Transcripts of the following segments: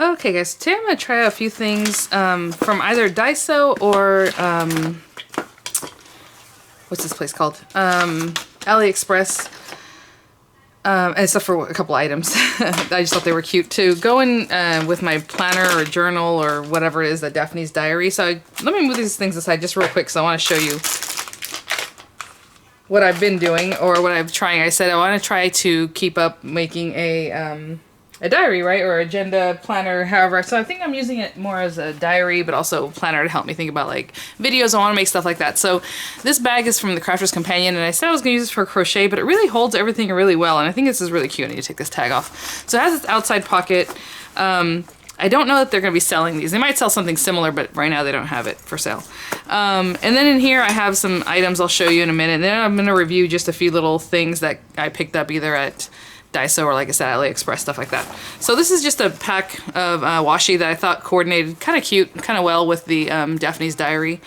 Okay guys, today I'm going to try out a few things from either Daiso or, what's this place called? AliExpress, except for a couple items. I just thought they were cute too. Going with my planner or journal or whatever it is, the Daphne's Diary. So let me move these things aside just real quick because I want to show you what I've been doing or what I'm trying. I said I want to try to keep up making a diary, right? Or agenda, planner, however. So I think I'm using it more as a diary, but also a planner to help me think about like videos. I want to make stuff like that. So this bag is from the Crafter's Companion, and I said I was going to use this for crochet, but it really holds everything really well, and I think this is really cute. I need to take this tag off. So it has this outside pocket. I don't know that they're going to be selling these. They might sell something similar, but right now they don't have it for sale. And then in here I have some items I'll show you in a minute. And then I'm going to review just a few little things that I picked up either at Daiso or, like I said, AliExpress, stuff like that. So this is just a pack of washi that I thought coordinated kind of cute, kind of well with the Daphne's Diary.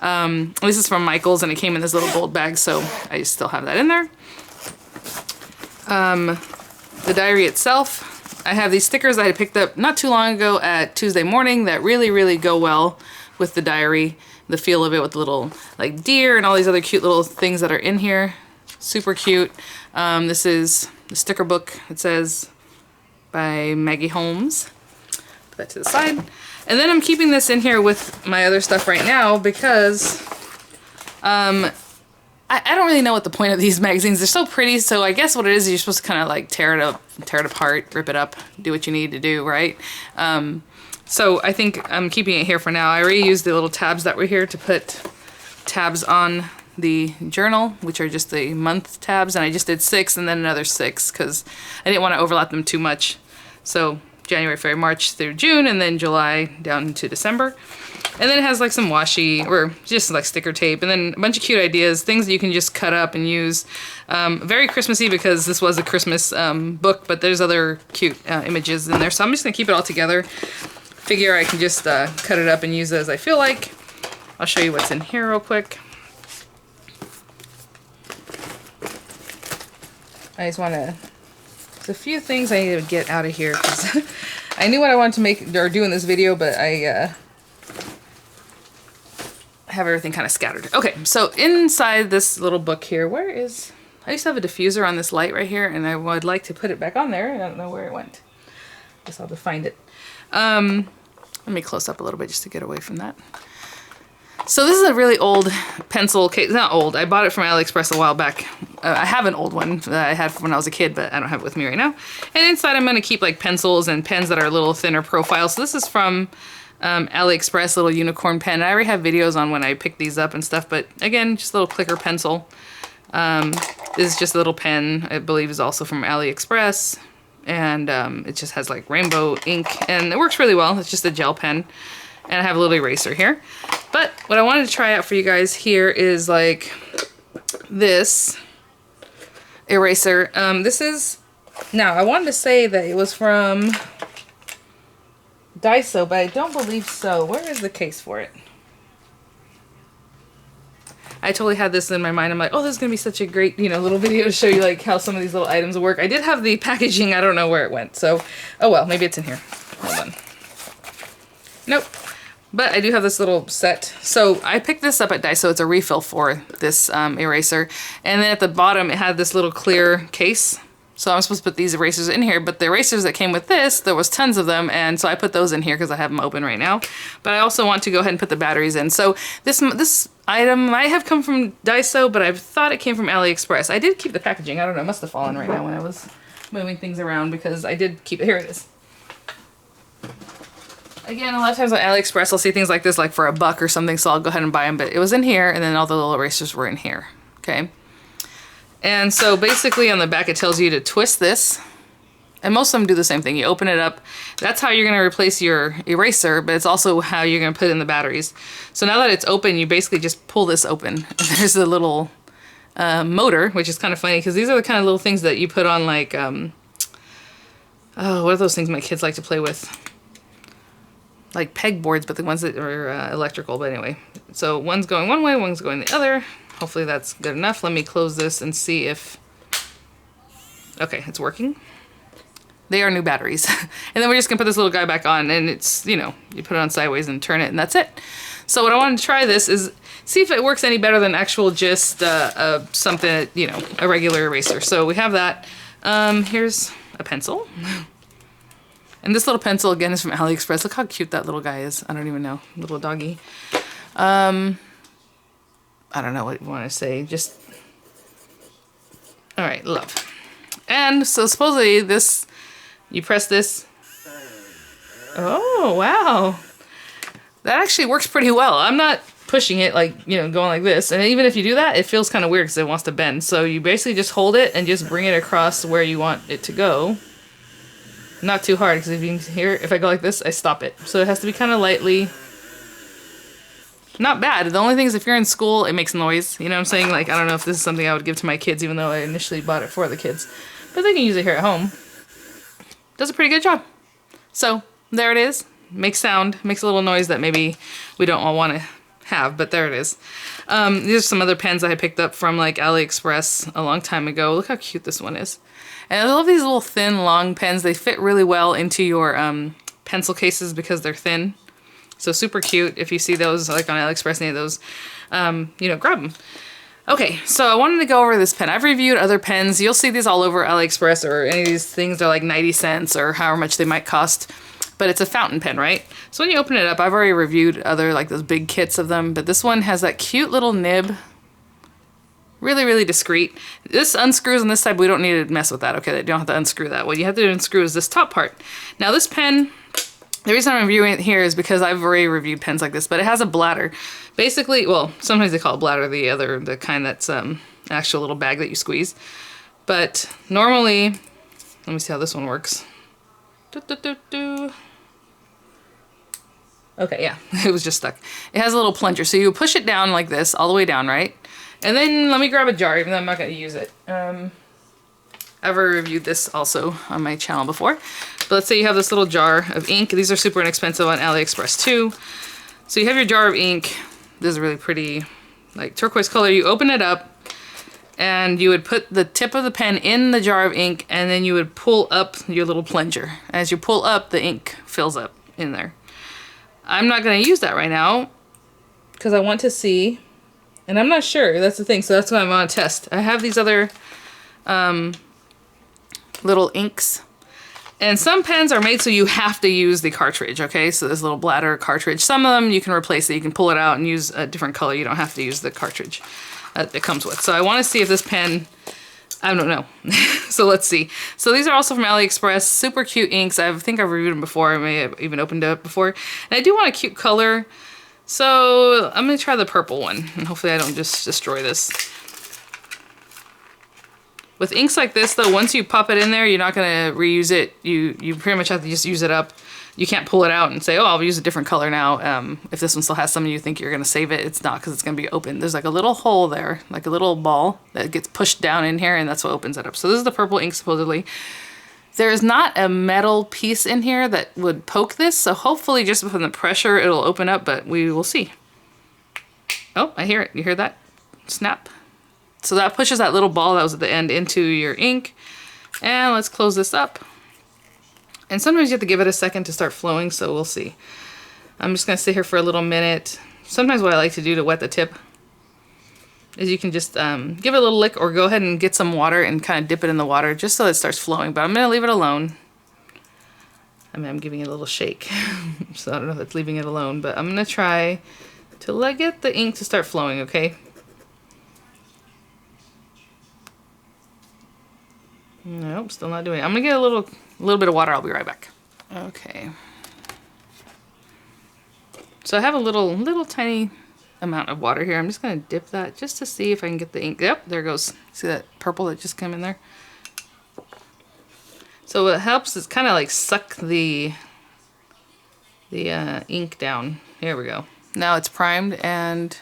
This is from Michael's, and it came in this little gold bag, so I still have that in there. The diary itself, I have these stickers that I picked up not too long ago at Tuesday Morning that really, really go well with the diary. The feel of it with the little like deer and all these other cute little things that are in here. Super cute. This is the sticker book, it says, by Maggie Holmes. Put that to the side. And then I'm keeping this in here with my other stuff right now because I don't really know what the point of these magazines. They're so pretty, so I guess what it is you're supposed to kind of like tear it apart, rip it up, do what you need to do, right? So I think I'm keeping it here for now. I already used the little tabs that were here to put tabs on the journal, which are just the month tabs, and I just did 6 and then another 6 because I didn't want to overlap them too much. So January, February, March through June, and then July down to December. And then it has like some washi or just like sticker tape, and then a bunch of cute ideas, things that you can just cut up and use. Very Christmassy because this was a Christmas book, but there's other cute images in there. So I'm just gonna keep it all together. Figure I can just cut it up and use it as I feel like. I'll show you what's in here real quick. I just want to, there's a few things I need to get out of here because I knew what I wanted to make or do in this video, but I have everything kind of scattered. Okay, so inside this little book here, where is, I used to have a diffuser on this light right here, and I would like to put it back on there. I don't know where it went. Guess I'll have to find it. Let me close up a little bit just to get away from that. So this is a really old pencil case. Not old. I bought it from AliExpress a while back. I have an old one that I had from when I was a kid, but I don't have it with me right now. And inside I'm going to keep like pencils and pens that are a little thinner profile. So this is from AliExpress, little unicorn pen. I already have videos on when I picked these up and stuff, but again, just a little clicker pencil. This is just a little pen. I believe is also from AliExpress. And it just has like rainbow ink, and it works really well. It's just a gel pen. And I have a little eraser here. But what I wanted to try out for you guys here is like this eraser. This is, now I wanted to say that it was from Daiso, but I don't believe so. Where is the case for it? I totally had this in my mind. I'm like, oh, this is going to be such a great, you know, little video to show you like how some of these little items work. I did have the packaging. I don't know where it went. So, oh well, maybe it's in here. Hold on. Nope. But I do have this little set. So I picked this up at Daiso. It's a refill for this eraser. And then at the bottom, it had this little clear case. So I'm supposed to put these erasers in here. But the erasers that came with this, there was tons of them. And so I put those in here because I have them open right now. But I also want to go ahead and put the batteries in. So this item might have come from Daiso, but I thought it came from AliExpress. I did keep the packaging. I don't know. It must have fallen right now when I was moving things around because I did keep it. Here it is. Again, a lot of times on AliExpress, I'll see things like this, like for $1 or something, so I'll go ahead and buy them. But it was in here, and then all the little erasers were in here, okay? And so basically on the back, it tells you to twist this. And most of them do the same thing. You open it up. That's how you're going to replace your eraser, but it's also how you're going to put in the batteries. So now that it's open, you basically just pull this open. There's a little motor, which is kind of funny, because these are the kind of little things that you put on, like, oh, what are those things my kids like to play with? Like pegboards, but the ones that are electrical. But anyway, so one's going one way, one's going the other. Hopefully that's good enough. Let me close this and see if, okay, it's working. They are new batteries. And then we're just gonna put this little guy back on, and it's, you know, you put it on sideways and turn it, and that's it. So what I wanted to try this is see if it works any better than actual just something, you know, a regular eraser. So we have that. Here's a pencil. And this little pencil, again, is from AliExpress. Look how cute that little guy is. I don't even know. Little doggy. I don't know what you want to say. Just... All right, love. And so supposedly this, you press this. Oh, wow. That actually works pretty well. I'm not pushing it like, you know, going like this. And even if you do that, it feels kind of weird because it wants to bend. So you basically just hold it and just bring it across where you want it to go. Not too hard, because if you can hear, if I go like this, I stop it. So it has to be kind of lightly. Not bad. The only thing is if you're in school, it makes noise. You know what I'm saying? Like, I don't know if this is something I would give to my kids, even though I initially bought it for the kids. But they can use it here at home. Does a pretty good job. So, there it is. Makes sound. Makes a little noise that maybe we don't all want to have, but there it is. These are some other pens I had picked up from like AliExpress a long time ago. Look how cute this one is. And I love these little thin, long pens. They fit really well into your pencil cases because they're thin. So super cute. If you see those like on AliExpress, any of those, you know, grab them. Okay, so I wanted to go over this pen. I've reviewed other pens. You'll see these all over AliExpress, or any of these things are like 90 cents or however much they might cost. But it's a fountain pen, right? So when you open it up, I've already reviewed other like those big kits of them, but this one has that cute little nib. Really, really discreet. This unscrews on this side, but we don't need to mess with that. Okay, you don't have to unscrew that. What you have to unscrew is this top part. Now this pen, the reason I'm reviewing it here is because I've already reviewed pens like this, but it has a bladder. Basically, well, sometimes they call it bladder, the kind that's actual little bag that you squeeze. But normally, let me see how this one works. Okay, yeah, it was just stuck. It has a little plunger, so you push it down like this, all the way down, right? And then let me grab a jar, even though I'm not going to use it. I've already reviewed this also on my channel before. But let's say you have this little jar of ink. These are super inexpensive on AliExpress too. So you have your jar of ink. This is really pretty, like turquoise color. You open it up, and you would put the tip of the pen in the jar of ink, and then you would pull up your little plunger. As you pull up, the ink fills up in there. I'm not going to use that right now because I want to see. And I'm not sure, that's the thing, so that's why I'm on a test. I have these other little inks. And some pens are made so you have to use the cartridge, okay? So this little bladder cartridge. Some of them you can replace it. You can pull it out and use a different color. You don't have to use the cartridge that it comes with. So I want to see if this pen, I don't know. So let's see. So these are also from AliExpress. Super cute inks. I think I've reviewed them before. I may have even opened it up before. And I do want a cute color. So I'm going to try the purple one, and hopefully I don't just destroy this. With inks like this though, once you pop it in there, you're not going to reuse it. You pretty much have to just use it up. You can't pull it out and say, oh, I'll use a different color now. If this one still has some and you think you're going to save it, it's not, because it's going to be open. There's like a little hole there, like a little ball that gets pushed down in here, and that's what opens it up. So this is the purple ink supposedly. There's not a metal piece in here that would poke this, so hopefully just from the pressure it'll open up, but we will see. Oh, I hear it. You hear that? Snap. So that pushes that little ball that was at the end into your ink. And let's close this up. And sometimes you have to give it a second to start flowing, so we'll see. I'm just going to sit here for a little minute. Sometimes what I like to do to wet the tip is you can just give it a little lick, or go ahead and get some water and kind of dip it in the water just so it starts flowing. But I'm going to leave it alone. I mean, I'm giving it a little shake. So I don't know if that's leaving it alone, but I'm going to try to get the ink to start flowing, okay? Nope, still not doing it. I'm going to get a little bit of water. I'll be right back. Okay. So I have a little tiny amount of water here. I'm just going to dip that just to see if I can get the ink. Yep, there it goes. See that purple that just came in there? So what helps is kind of like suck the ink down. Here we go. Now it's primed and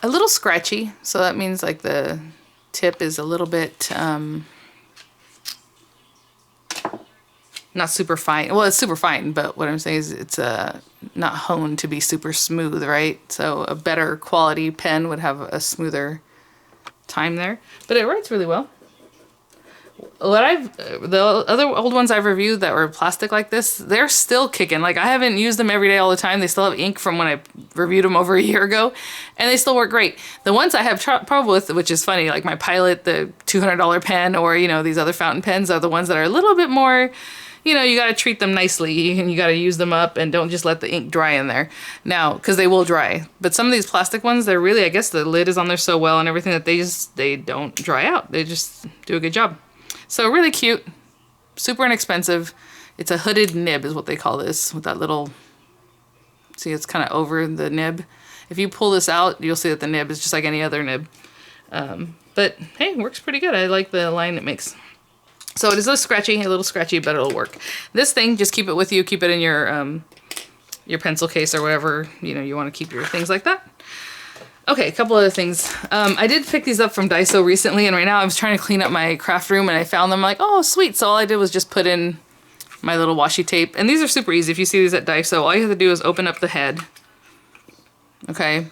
a little scratchy. So that means like the tip is a little bit not super fine. Well, it's super fine, but what I'm saying is it's not honed to be super smooth, right? So a better quality pen would have a smoother time there. But it writes really well. the other old ones I've reviewed that were plastic like this, they're still kicking. Like I haven't used them every day all the time. They still have ink from when I reviewed them over a year ago, and they still work great. The ones I have trouble with, which is funny, like my Pilot, the $200 pen, or you know these other fountain pens, are the ones that are a little bit more, you know, you got to treat them nicely and you got to use them up and don't just let the ink dry in there. Now, because they will dry. But some of these plastic ones, they're really, I guess the lid is on there so well and everything that they don't dry out. They just do a good job. So really cute, super inexpensive. It's a hooded nib is what they call this, with that little, see it's kind of over the nib. If you pull this out, you'll see that the nib is just like any other nib. But hey, it works pretty good. I like the line it makes. So it is a little scratchy, but it'll work. This thing, just keep it with you. Keep it in your pencil case or whatever, you know, you want to keep your things like that. Okay, a couple other things. I did pick these up from Daiso recently, and right now I was trying to clean up my craft room, and I found them like, oh, sweet. So all I did was just put in my little washi tape. And these are super easy. If you see these at Daiso, all you have to do is open up the head. Okay, and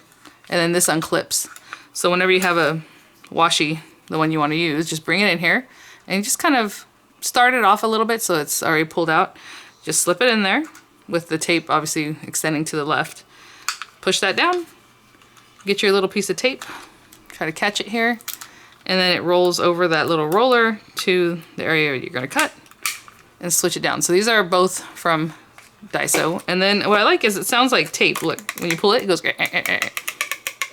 then this unclips. So whenever you have a washi, the one you want to use, just bring it in here. And just kind of start it off a little bit so it's already pulled out. Just slip it in there with the tape obviously extending to the left. Push that down. Get your little piece of tape. Try to catch it here. And then it rolls over that little roller to the area you're going to cut. And switch it down. So these are both from Daiso. And then what I like is it sounds like tape. Look, when you pull it, it goes,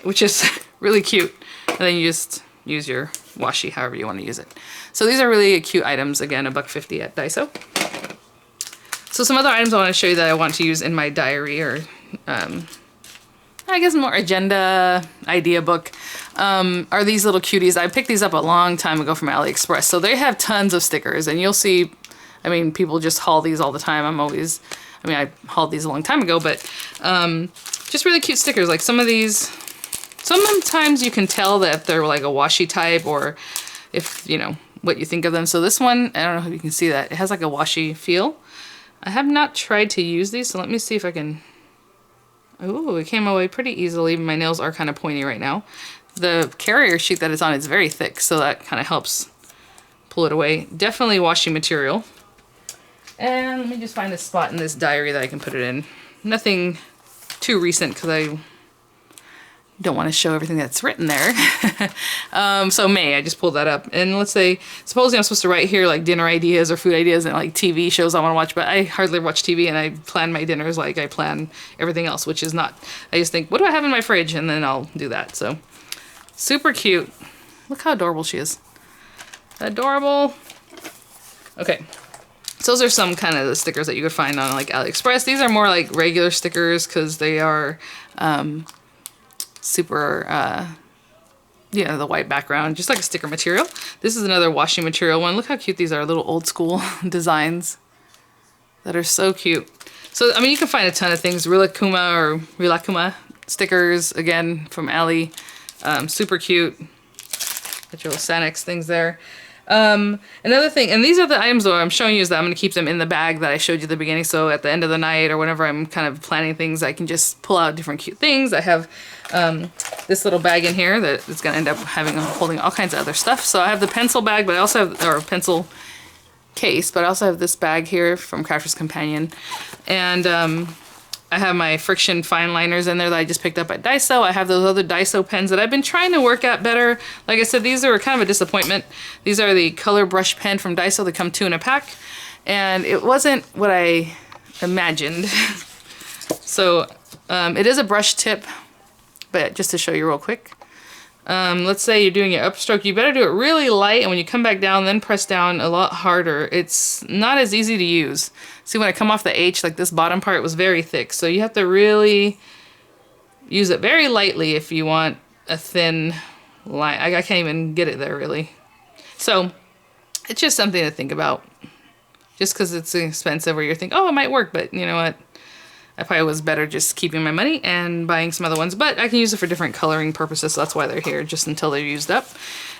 which is really cute. And then you just use your washi however you want to use it. So these are really cute items. Again, $1.50 at Daiso. So some other items I want to show you that I want to use in my diary, or I guess more agenda idea book, are these little cuties. I picked these up a long time ago from AliExpress. So they have tons of stickers, and you'll see, I mean, people just haul these all the time. I hauled these a long time ago, but just really cute stickers. Like some of these, sometimes you can tell that they're like a washi type, or if, you know, what you think of them. So this one, I don't know if you can see that. It has like a washi feel. I have not tried to use these, so let me see if I can. Ooh, it came away pretty easily. My nails are kind of pointy right now. The carrier sheet that it's on is very thick, so that kind of helps pull it away. Definitely washi material. And let me just find a spot in this diary that I can put it in. Nothing too recent because I don't want to show everything that's written there. So May, I just pulled that up. And let's say, supposedly I'm supposed to write here like dinner ideas or food ideas and like TV shows I want to watch, but I hardly watch TV, and I plan my dinners like I plan everything else, which is not. I just think, what do I have in my fridge? And then I'll do that. So super cute. Look how adorable she is. Adorable. Okay. So those are some kind of the stickers that you could find on like AliExpress. These are more like regular stickers because they are super, you know, the white background, just like a sticker material. This is another washi material one. Look how cute these are, little old school designs that are so cute. So, I mean, you can find a ton of things. Rilakuma stickers, again, from Ali. Super cute. Got your little Sanex things there. Another thing, and these are the items that I'm showing you, is that I'm going to keep them in the bag that I showed you at the beginning, so at the end of the night or whenever I'm kind of planning things, I can just pull out different cute things. I have this little bag in here that is going to end up holding all kinds of other stuff. So I have the pencil bag, but I also have, or pencil case, but I also have this bag here from Crafter's Companion, and I have my friction fine liners in there that I just picked up at Daiso. I have those other Daiso pens that I've been trying to work at better. Like I said, these are kind of a disappointment. These are the color brush pen from Daiso. They come 2 in a pack, and it wasn't what I imagined. So it is a brush tip, but just to show you real quick. Let's say you're doing your upstroke, you better do it really light, and when you come back down, then press down a lot harder. It's not as easy to use. See, when I come off the H, like this bottom part was very thick, so you have to really use it very lightly if you want a thin line. I can't even get it there, really. So it's just something to think about. Just because it's expensive, or you think, oh, it might work, but you know what? I probably was better just keeping my money and buying some other ones, but I can use it for different coloring purposes, so that's why they're here, just until they're used up.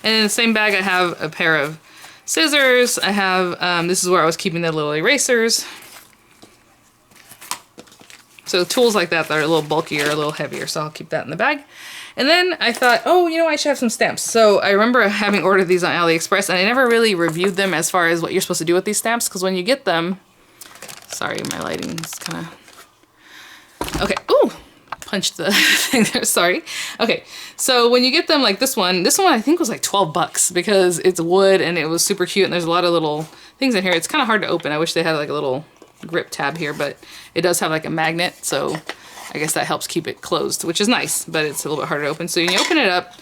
And in the same bag, I have a pair of scissors. I have, this is where I was keeping the little erasers. So tools like that are a little bulkier, a little heavier, so I'll keep that in the bag. And then I thought, oh, you know, I should have some stamps. So I remember having ordered these on AliExpress, and I never really reviewed them as far as what you're supposed to do with these stamps, because when you get them, sorry, my lighting is kind of, okay, ooh, punched the thing there, sorry. Okay, so when you get them like this one I think was like 12 bucks because it's wood and it was super cute, and there's a lot of little things in here. It's kind of hard to open. I wish they had like a little grip tab here, but it does have like a magnet, so I guess that helps keep it closed, which is nice, but it's a little bit harder to open. So you open it up,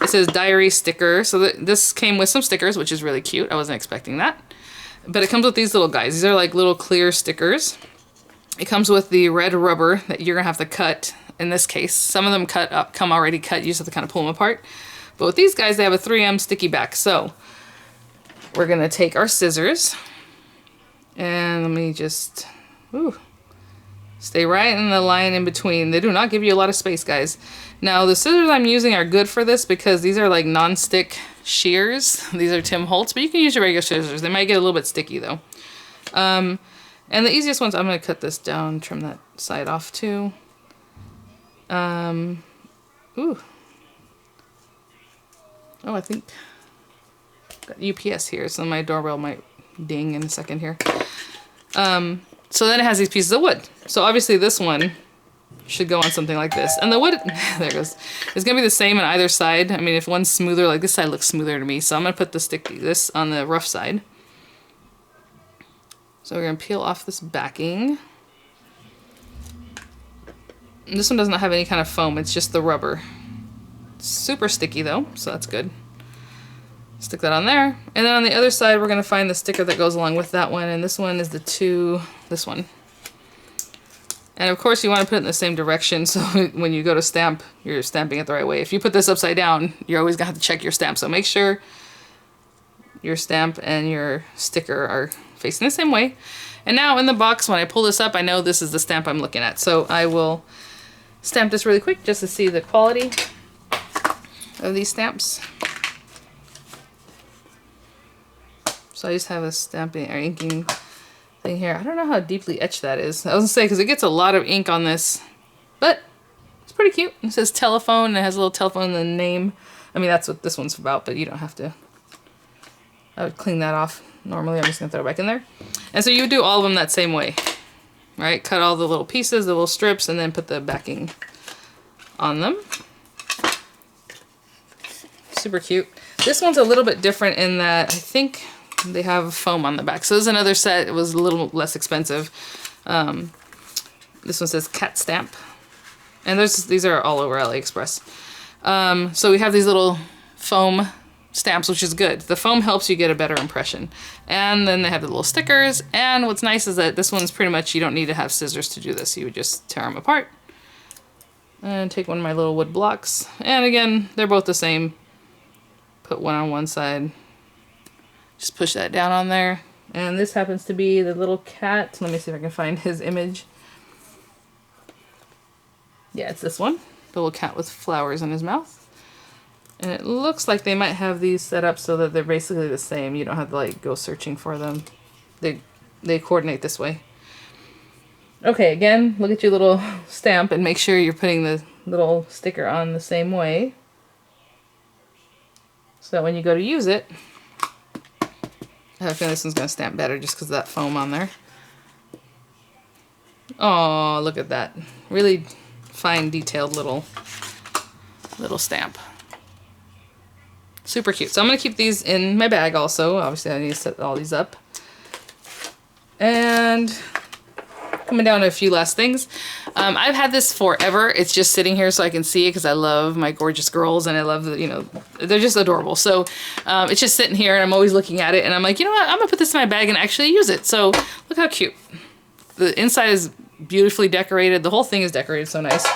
it says diary sticker. So this came with some stickers, which is really cute. I wasn't expecting that. But it comes with these little guys. These are like little clear stickers. It comes with the red rubber that you're gonna have to cut in this case. Some of them come already cut. You just have to kind of pull them apart. But with these guys, they have a 3M sticky back. So we're gonna take our scissors and let me just, ooh, stay right in the line in between. They do not give you a lot of space, guys. Now, the scissors I'm using are good for this because these are like non-stick shears. These are Tim Holtz, but you can use your regular scissors. They might get a little bit sticky though. And the easiest ones, I'm gonna cut this down, trim that side off too. Ooh. Oh, I think got UPS here, so my doorbell might ding in a second here. So then it has these pieces of wood. So obviously this one should go on something like this. And the wood, there it goes. It's gonna be the same on either side. I mean, if one's smoother, like this side looks smoother to me. So I'm gonna put this on the rough side. So we're gonna peel off this backing. And this one does not have any kind of foam, it's just the rubber. It's super sticky though, so that's good. Stick that on there. And then on the other side, we're gonna find the sticker that goes along with that one. And this one is this one. And of course you wanna put it in the same direction, so when you go to stamp, you're stamping it the right way. If you put this upside down, you're always gonna have to check your stamp. So make sure your stamp and your sticker are facing the same way. And now in the box, when I pull this up, I know this is the stamp I'm looking at. So I will stamp this really quick just to see the quality of these stamps. So I just have a stamping or inking thing here. I don't know how deeply etched that is. I was gonna say, because it gets a lot of ink on this, but it's pretty cute. It says telephone, and it has a little telephone and the name. I mean, that's what this one's about, but you don't have to. I would clean that off. Normally, I'm just gonna throw it back in there. And so you would do all of them that same way, right? Cut all the little pieces, the little strips, and then put the backing on them. Super cute. This one's a little bit different in that I think they have foam on the back. So this is another set. It was a little less expensive. This one says cat stamp. And these are all over AliExpress. So we have these little foam stamps, which is good. The foam helps you get a better impression. And then they have the little stickers. And what's nice is that this one's pretty much, you don't need to have scissors to do this. You would just tear them apart. And take one of my little wood blocks. And again, they're both the same. Put one on one side. Just push that down on there. And this happens to be the little cat. Let me see if I can find his image. Yeah, it's this one. The little cat with flowers in his mouth. And it looks like they might have these set up so that they're basically the same. You don't have to like go searching for them. They coordinate this way. Okay, again, look at your little stamp and make sure you're putting the little sticker on the same way. So that when you go to use it, I have a feeling this one's going to stamp better just because of that foam on there. Oh, look at that. Really fine, detailed little stamp. Super cute. So I'm going to keep these in my bag also. Obviously, I need to set all these up. And coming down to a few last things. I've had this forever. It's just sitting here so I can see it because I love my gorgeous girls and I love the, you know, they're just adorable. So it's just sitting here and I'm always looking at it and I'm like, you know what, I'm gonna put this in my bag and actually use it. So look how cute. The inside is beautifully decorated. The whole thing is decorated so nice.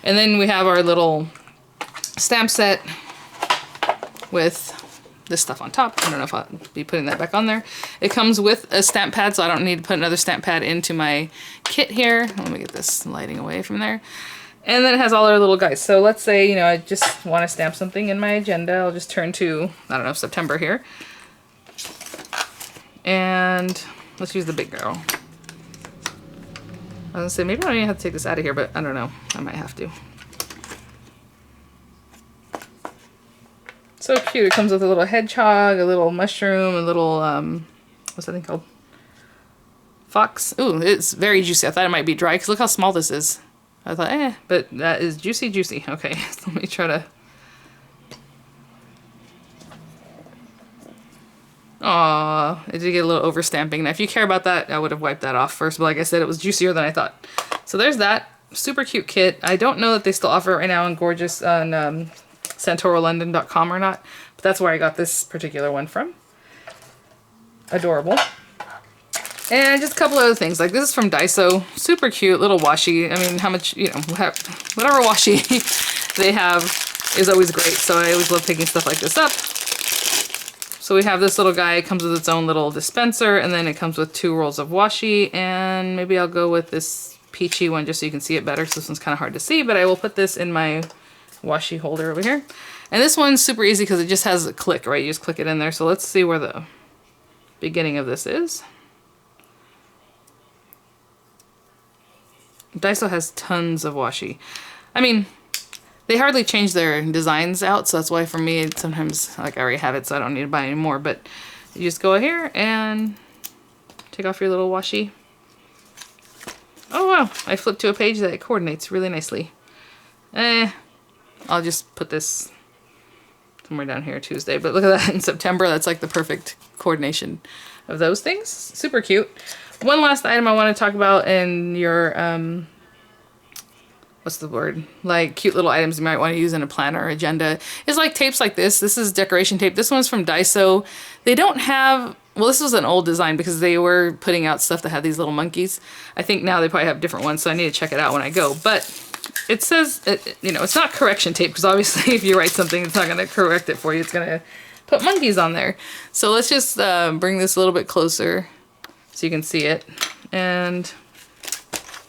And then we have our little stamp set with this stuff on top. I don't know if I'll be putting that back on there. It comes with a stamp pad, so I don't need to put another stamp pad into my kit here. Let me get this lighting away from there. And then it has all our little guys. So let's say, you know, I just want to stamp something in my agenda. I'll just turn to, I don't know, September here. And let's use the big girl. I was gonna say, maybe I don't even have to take this out of here, but I don't know. I might have to. So cute. It comes with a little hedgehog, a little mushroom, a little, what's that thing called? Fox. Ooh, it's very juicy. I thought it might be dry because look how small this is. I thought, but that is juicy, juicy. Okay, so let me try to... Aw, it did get a little overstamping. Now, if you care about that, I would have wiped that off first. But like I said, it was juicier than I thought. So there's that. Super cute kit. I don't know that they still offer it right now in Gorgeous on SantoroLondon.com or not. But that's where I got this particular one from. Adorable. And just a couple other things. Like this is from Daiso. Super cute little washi. I mean, how much, you know, whatever washi they have is always great. So I always love picking stuff like this up. So we have this little guy. It comes with its own little dispenser. And then it comes with 2 rolls of washi. And maybe I'll go with this peachy one just so you can see it better. So this one's kind of hard to see. But I will put this in my washi holder over here. And this one's super easy because it just has a click, right? You just click it in there. So let's see where the beginning of this is. Daiso has tons of washi. I mean, they hardly change their designs out, so that's why for me, sometimes, like I already have it, so I don't need to buy any more, but you just go here and take off your little washi. Oh wow, I flipped to a page that it coordinates really nicely. I'll just put this somewhere down here Tuesday, but look at that in September, that's like the perfect coordination of those things. Super cute. One last item I want to talk about in your, what's the word? Like cute little items you might want to use in a planner or agenda is like tapes like this. This is decoration tape. This one's from Daiso. They don't have, well, this was an old design because they were putting out stuff that had these little monkeys. I think now they probably have different ones, so I need to check it out when I go. But it says, you know, it's not correction tape because obviously if you write something, it's not going to correct it for you. It's going to put monkeys on there. So let's just bring this a little bit closer so you can see it. And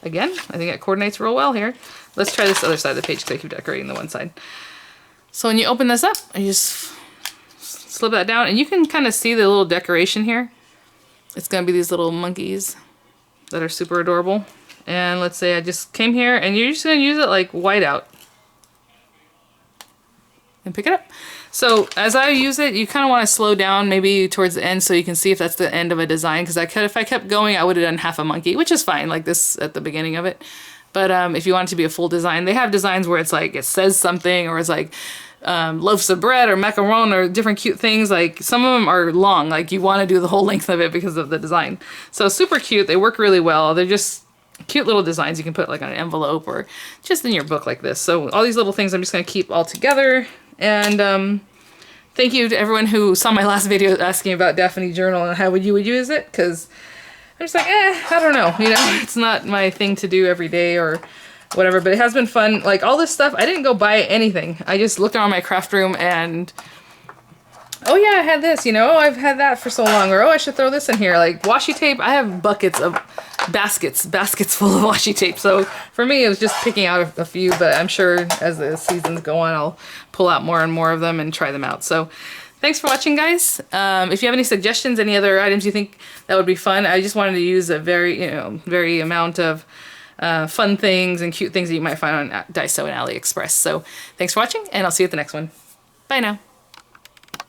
again, I think it coordinates real well here. Let's try this other side of the page because I keep decorating the one side. So when you open this up, you just slip that down and you can kind of see the little decoration here. It's going to be these little monkeys that are super adorable. And let's say I just came here and you're just going to use it like whiteout. And pick it up. So as I use it, you kind of want to slow down maybe towards the end so you can see if that's the end of a design. Because if I kept going, I would have done half a monkey, which is fine, like this at the beginning of it. But if you want it to be a full design, they have designs where it's like it says something or it's like loaves of bread or macaron or different cute things. Like some of them are long, like you want to do the whole length of it because of the design. So super cute. They work really well. They're just cute little designs you can put like on an envelope or just in your book like this. So all these little things I'm just going to keep all together. And thank you to everyone who saw my last video asking about Daphne Journal and how would you use it, because I'm just like, I don't know, you know, it's not my thing to do every day or whatever, but it has been fun. Like all this stuff, I didn't go buy anything. I just looked around my craft room and, oh yeah, I had this, you know, oh, I've had that for so long, or oh, I should throw this in here. Like washi tape, I have buckets of baskets full of washi tape. So for me, it was just picking out a few, but I'm sure as the seasons go on, I'll pull out more and more of them and try them out. So thanks for watching, guys. If you have any suggestions, any other items you think that would be fun, I just wanted to use a very amount of fun things and cute things that you might find on Daiso and AliExpress. So thanks for watching, and I'll see you at the next one. Bye now.